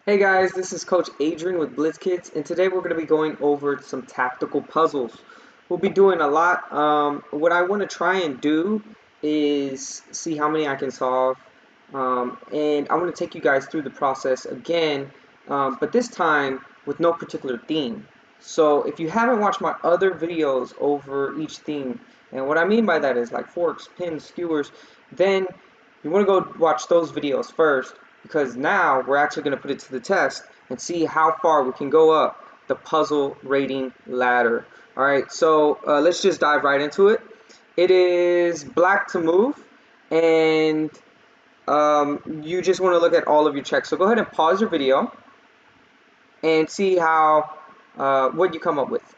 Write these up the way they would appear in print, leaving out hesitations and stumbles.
Hey guys, this is Coach Adrian with Blitz Kids, and today we're going to be going over some tactical puzzles. We'll be doing a lot. What I want to try and do is see how many I can solve, and I want to take you guys through the process again, but this time with no particular theme. So if you haven't watched my other videos over each theme, and what I mean by that is like forks, pins, skewers, then you want to go watch those videos first because now we're actually going to put it to the test and see how far we can go up the puzzle rating ladder. Alright, so let's just dive right into it. It is black to move, and you just want to look at all of your checks. So go ahead and pause your video and see how what you come up with.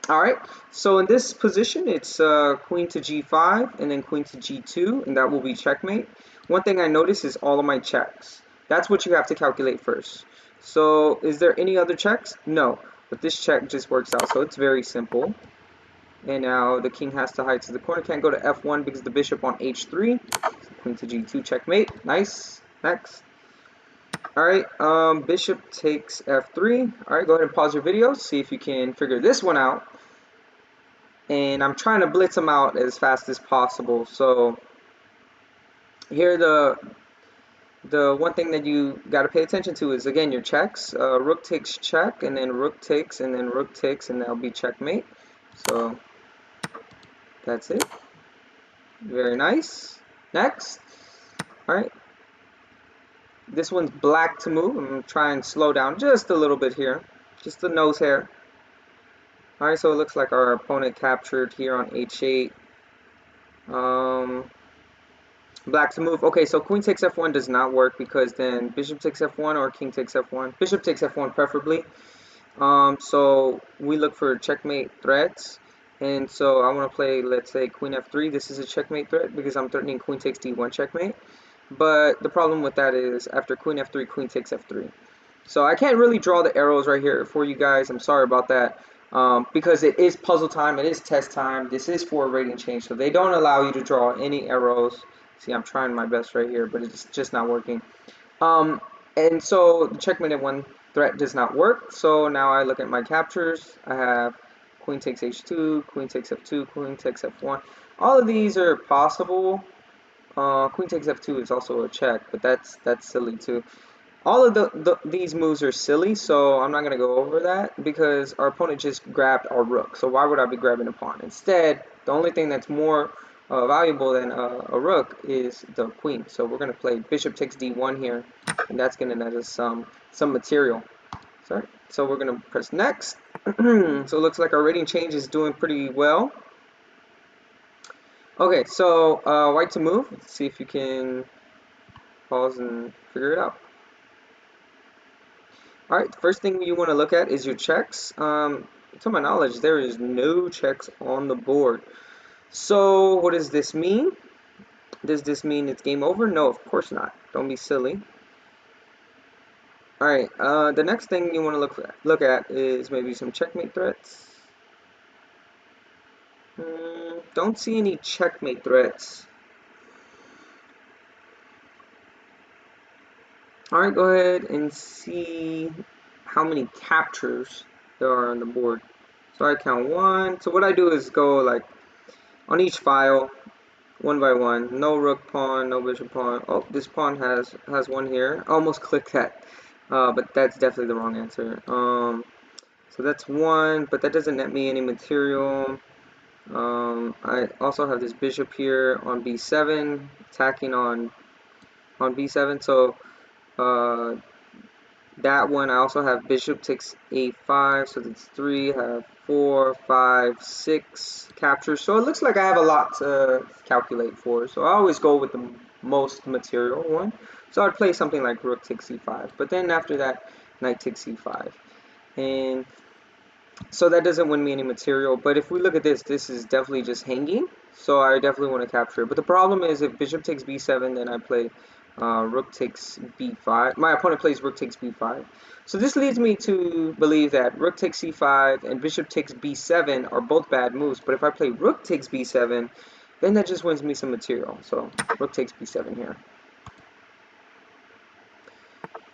Alright, so in this position, it's queen to g5 and then queen to g2, and that will be checkmate. One thing I notice is all of my checks. That's what you have to calculate first. So is there any other checks? No, but this check just works out, so it's very simple. And now the king has to hide to the corner, can't go to f1 because the bishop on h3. So queen to g2, checkmate, nice. Next. Alright, bishop takes f3. Alright, go ahead and pause your video, see if you can figure this one out. And I'm trying to blitz them out as fast as possible. So here the one thing that you got to pay attention to is, again, your checks. Rook takes check, and then rook takes, and then rook takes, and that'll be checkmate. So that's it. Very nice. Next. Alright. This one's black to move. I'm going to try and slow down just a little bit here. Just the nose hair. Alright, so it looks like our opponent captured here on h8. Black to move. Okay, so queen takes f1 does not work because then bishop takes f1 or king takes f1. Bishop takes f1 preferably. So we look for checkmate threats. And so I want to play, let's say, queen f3. This is a checkmate threat because I'm threatening queen takes d1 checkmate. But the problem with that is after queen f3, queen takes f3. So I can't really draw the arrows right here for you guys. I'm sorry about that. Because it is puzzle time, it is test time, this is for a rating change, so they don't allow you to draw any arrows. See, I'm trying my best right here, but it's just not working. And so the checkmate at one threat does not work, so now I look at my captures. I have queen takes h2, queen takes f2, queen takes f1. All of these are possible. Queen takes f2 is also a check, but that's silly too. All of these moves are silly, so I'm not going to go over that because our opponent just grabbed our rook. So why would I be grabbing a pawn? Instead, the only thing that's more valuable than a rook is the queen. So we're going to play bishop takes d1 here, and that's going to net us some material. Sorry. So we're going to press next. So it looks like our rating change is doing pretty well. Okay, so white to move. Let's see if you can pause and figure it out. Alright, the first thing you want to look at is your checks. To my knowledge, there is no checks on the board. So, what does this mean? Does this mean it's game over? No, of course not. Don't be silly. Alright, the next thing you want to look at is maybe some checkmate threats. Don't see any checkmate threats. Alright, go ahead and see how many captures there are on the board. So I count 1. So what I do is go like on each file, one by one. No rook pawn, no bishop pawn. Oh, this pawn has one here. I almost clicked that, but that's definitely the wrong answer. So that's 1, but that doesn't net me any material. I also have this bishop here on b7, attacking on b7. So that one, I also have bishop takes a5, so that's 3, I have 4, 5, 6 captures. So it looks like I have a lot to calculate for. So I always go with the most material one. So I'd play something like rook takes c5. But then after that, knight takes c5. And so that doesn't win me any material. But if we look at this, this is definitely just hanging. So I definitely want to capture it. But the problem is if bishop takes b7, then I play rook takes b5. My opponent plays rook takes b5. So this leads me to believe that rook takes c5 and bishop takes b7 are both bad moves. But if I play rook takes b7, then that just wins me some material. So rook takes b7 here.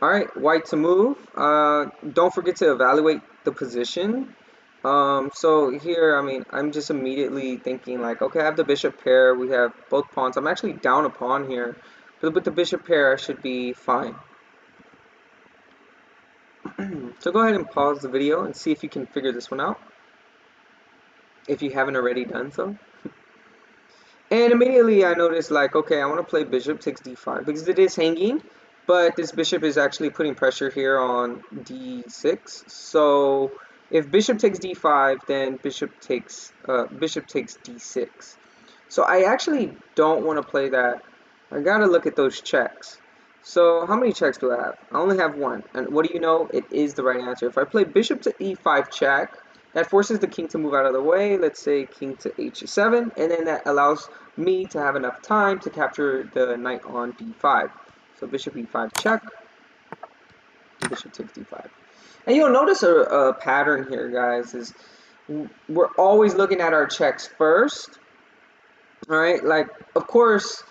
Alright, white to move. Don't forget to evaluate the position. So here, I mean, I'm just immediately thinking like, okay, I have the bishop pair, we have both pawns. I'm actually down a pawn here, but with the bishop pair, I should be fine. So go ahead and pause the video and see if you can figure this one out, if you haven't already done so. And immediately I noticed like, okay, I want to play bishop takes d5 because it is hanging, but this bishop is actually putting pressure here on d6. So if bishop takes d5, then bishop takes d6. So I actually don't want to play that. I gotta look at those checks. So how many checks do I have? I only have one. And what do you know? It is the right answer. If I play bishop to e5 check, that forces the king to move out of the way. Let's say king to h7, and then that allows me to have enough time to capture the knight on d5. So bishop e5 check, bishop takes d5. And you'll notice a pattern here, guys, is we're always looking at our checks first. All right, like, of course,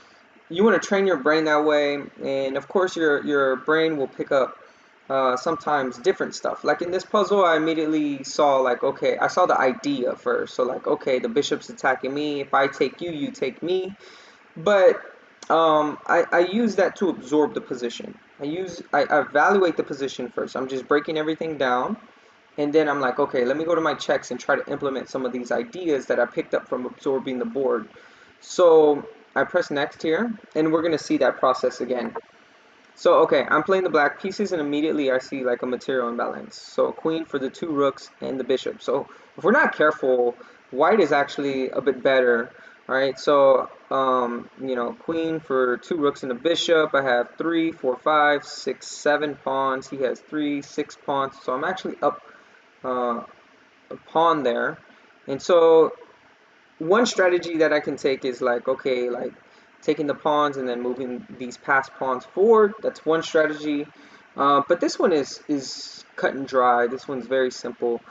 you want to train your brain that way, and of course your brain will pick up sometimes different stuff. Like in this puzzle, I immediately saw like, okay, I saw the idea first. So like, okay, the bishop's attacking me. If I take you, you take me. But I use that to absorb the position. I evaluate the position first. I'm just breaking everything down. And then I'm like, okay, let me go to my checks and try to implement some of these ideas that I picked up from absorbing the board. So I press next here, and we're going to see that process again. So, okay, I'm playing the black pieces, and immediately I see like a material imbalance. So queen for the two rooks and the bishop. So if we're not careful, white is actually a bit better. All right, so, you know, queen for two rooks and a bishop. I have 3, 4, 5, 6, 7 pawns. He has 3, 6 pawns. So I'm actually up a pawn there. And so one strategy that I can take is like, okay, like taking the pawns and then moving these passed pawns forward. That's one strategy. But this one is cut and dry. This one's very simple.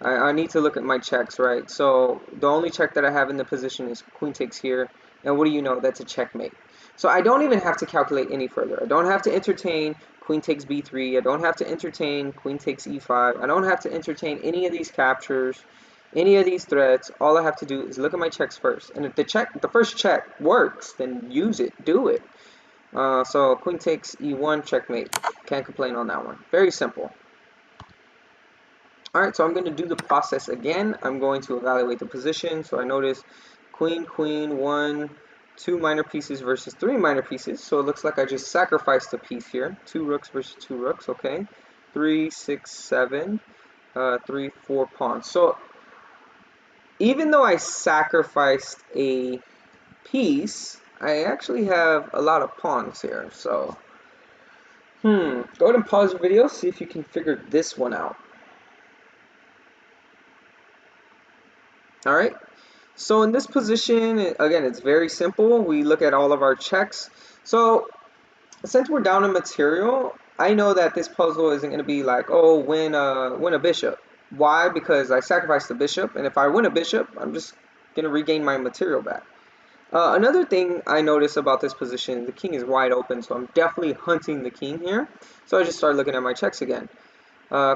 I need to look at my checks, right? So the only check that I have in the position is queen takes here. And what do you know? That's a checkmate. So I don't even have to calculate any further. I don't have to entertain queen takes b3. I don't have to entertain queen takes e5. I don't have to entertain any of these captures, any of these threats. All I have to do is look at my checks first. And if the first check works, then use it, do it. So queen takes e1, checkmate. Can't complain on that one. Very simple. Alright, so I'm going to do the process again. I'm going to evaluate the position. So I notice queen, queen, 1, 2 minor pieces versus 3 minor pieces. So it looks like I just sacrificed a piece here. 2 rooks versus 2 rooks, okay. 3, 6, 7, 3, 4 pawns. So even though I sacrificed a piece, I actually have a lot of pawns here. So, go ahead and pause the video, see if you can figure this one out. Alright, so in this position, again, it's very simple. We look at all of our checks. So since we're down in material, I know that this puzzle isn't going to be like, oh, win a bishop. Why? Because I sacrificed the bishop, and if I win a bishop, I'm just going to regain my material back. Another thing I notice about this position, the king is wide open, so I'm definitely hunting the king here. So I just start looking at my checks again.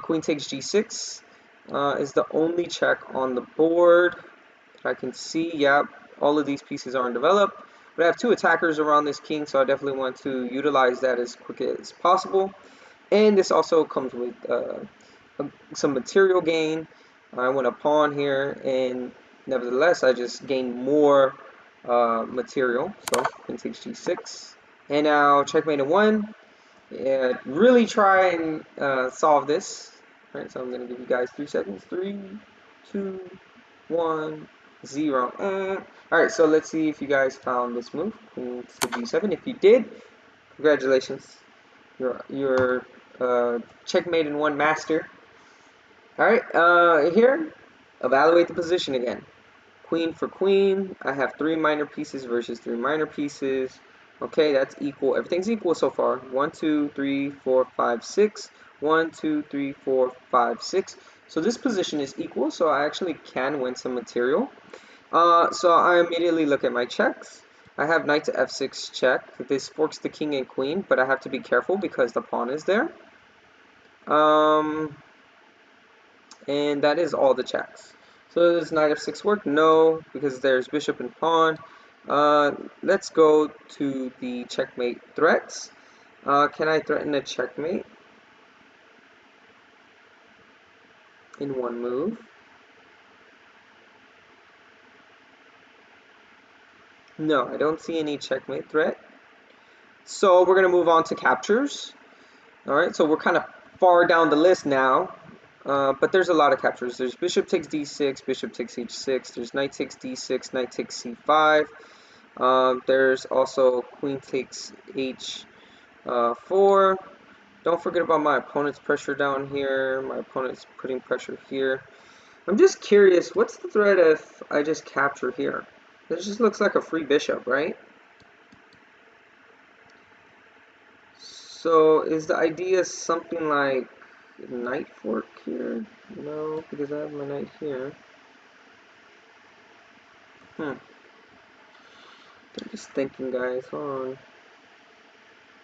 Queen takes g6 is the only check on the board that I can see. Yeah, all of these pieces are undeveloped. But I have 2 attackers around this king, so I definitely want to utilize that as quick as possible. And this also comes with some material gain. I want a pawn here, and nevertheless, I just gain more material. So queen takes g6. And now checkmate in 1. Yeah, really try and solve this. All right, so I'm going to give you guys 3 seconds. 3, 2, 1, 0. All right, so let's see if you guys found this move. Queen to g7. If you did, congratulations. You're checkmate in 1 master. All right, here, evaluate the position again. Queen for queen. I have 3 minor pieces versus 3 minor pieces. Okay, that's equal. Everything's equal so far. 1, 2, 3, 4, 5, 6. 1, 2, 3, 4, 5, 6. So this position is equal, so I actually can win some material. So I immediately look at my checks. I have knight to f6 check. This forks the king and queen, but I have to be careful because the pawn is there. And that is all the checks. So does knight f6 work? No, because there's bishop and pawn. Let's go to the checkmate threats. Can I threaten a checkmate in one move? No, I don't see any checkmate threat. So we're going to move on to captures. Alright, so we're kind of far down the list now. But there's a lot of captures. There's bishop takes d6, bishop takes h6. There's knight takes d6, knight takes c5. There's also queen takes h4. Don't forget about my opponent's pressure down here. My opponent's putting pressure here. I'm just curious, what's the threat if I just capture here? This just looks like a free bishop, right? So is the idea something like knight fork here? No, because I have my knight here. I'm just thinking, guys. Hold on.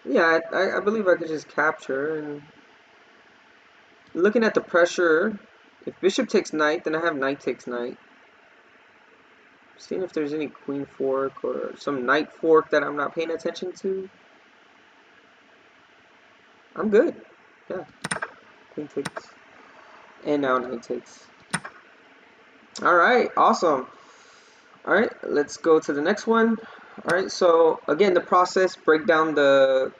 Yeah, I believe I could just capture. And looking at the pressure, if bishop takes knight, then I have knight takes knight. Seeing if there's any queen fork or some knight fork that I'm not paying attention to. I'm good. Yeah. Queen takes. And now knight takes. Alright, awesome. Alright, let's go to the next one. Alright, so again, the process, break down the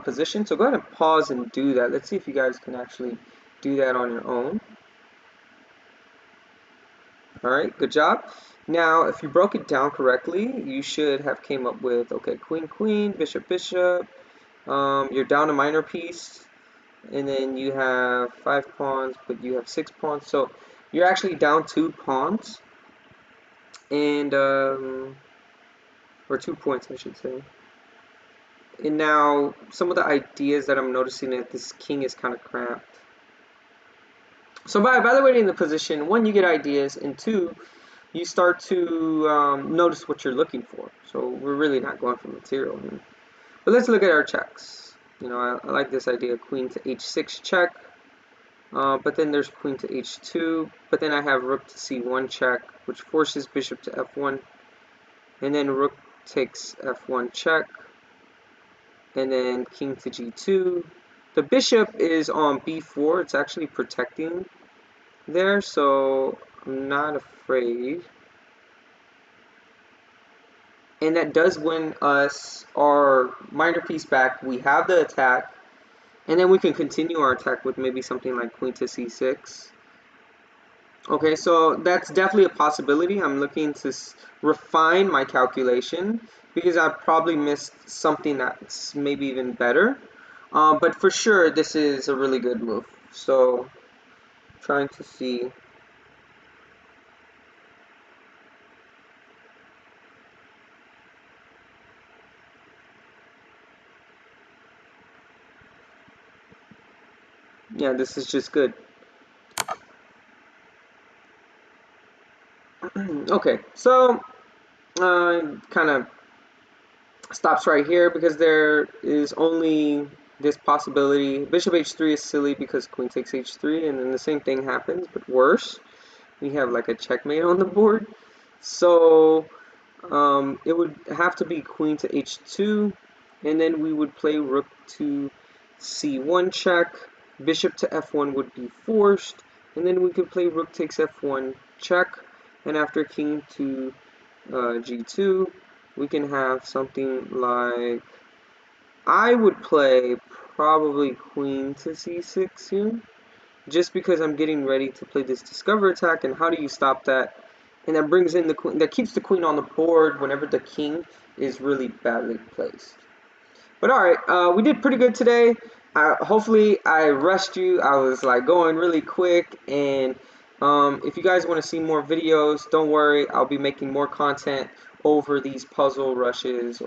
position. So go ahead and pause and do that. Let's see if you guys can actually do that on your own. Alright, good job. Now, if you broke it down correctly, you should have came up with, okay, queen, queen, bishop, bishop. You're down a minor piece, and then you have 5 pawns, but you have 6 pawns. So you're actually down 2 pawns, and or 2 points, I should say. And now some of the ideas that I'm noticing that this king is kind of cramped. So by evaluating the position, one, you get ideas, and two, you start to notice what you're looking for. So we're really not going for material here. But let's look at our checks. You know, I like this idea, queen to h6 check. But then there's queen to h2. But then I have rook to c1 check, which forces bishop to f1. And then rook takes f1 check. And then king to g2. The bishop is on b4. It's actually protecting there, so I'm not afraid. And that does win us our minor piece back. We have the attack, and then we can continue our attack with maybe something like queen to c6. Okay, so that's definitely a possibility. I'm looking to refine my calculation because I probably missed something that's maybe even better. But for sure, this is a really good move. So, trying to see. Yeah, this is just good. Okay, so kind of stops right here because there is only this possibility. Bishop h3 is silly because queen takes h3, and then the same thing happens, but worse. We have like a checkmate on the board. So it would have to be queen to h2, and then we would play rook to c1 check. Bishop to f1 would be forced, and then we could play rook takes f1 check, and after king to g2, we can have something like, I would play probably queen to c6 here, just because I'm getting ready to play this discover attack, and how do you stop that? And that brings in the queen, that keeps the queen on the board whenever the king is really badly placed. But alright, we did pretty good today. Hopefully I rushed you. I was like going really quick, and if you guys want to see more videos, don't worry, I'll be making more content over these puzzle rushes,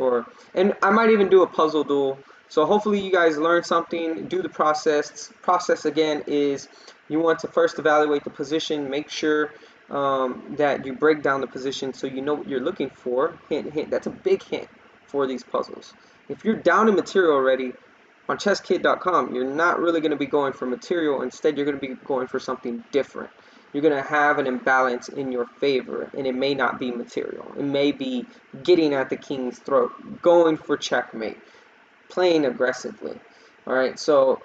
and I might even do a puzzle duel. So hopefully you guys learn something, do the process. Process again is you want to first evaluate the position, make sure that you break down the position so you know what you're looking for. Hint, hint. That's a big hint for these puzzles. If you're down in material already, on chesskid.com, you're not really going to be going for material. Instead, you're going to be going for something different. You're going to have an imbalance in your favor, and it may not be material. It may be getting at the king's throat, going for checkmate, playing aggressively. All right, so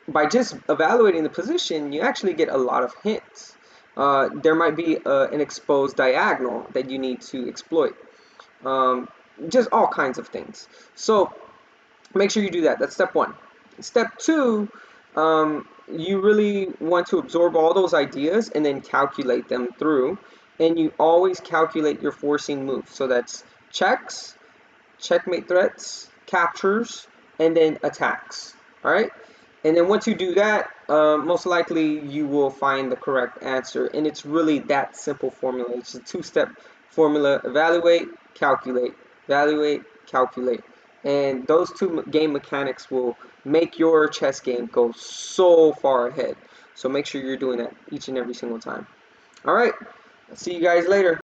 by just evaluating the position, you actually get a lot of hints. There might be an exposed diagonal that you need to exploit. Just all kinds of things. So make sure you do that. That's step one. Step two, you really want to absorb all those ideas and then calculate them through. And you always calculate your forcing moves. So that's checks, checkmate threats, captures, and then attacks. All right? And then once you do that, most likely you will find the correct answer. And it's really that simple formula. It's a two-step formula. Evaluate, calculate. Evaluate, calculate. And those two game mechanics will make your chess game go so far ahead. So make sure you're doing that each and every single time. All right. I'll see you guys later.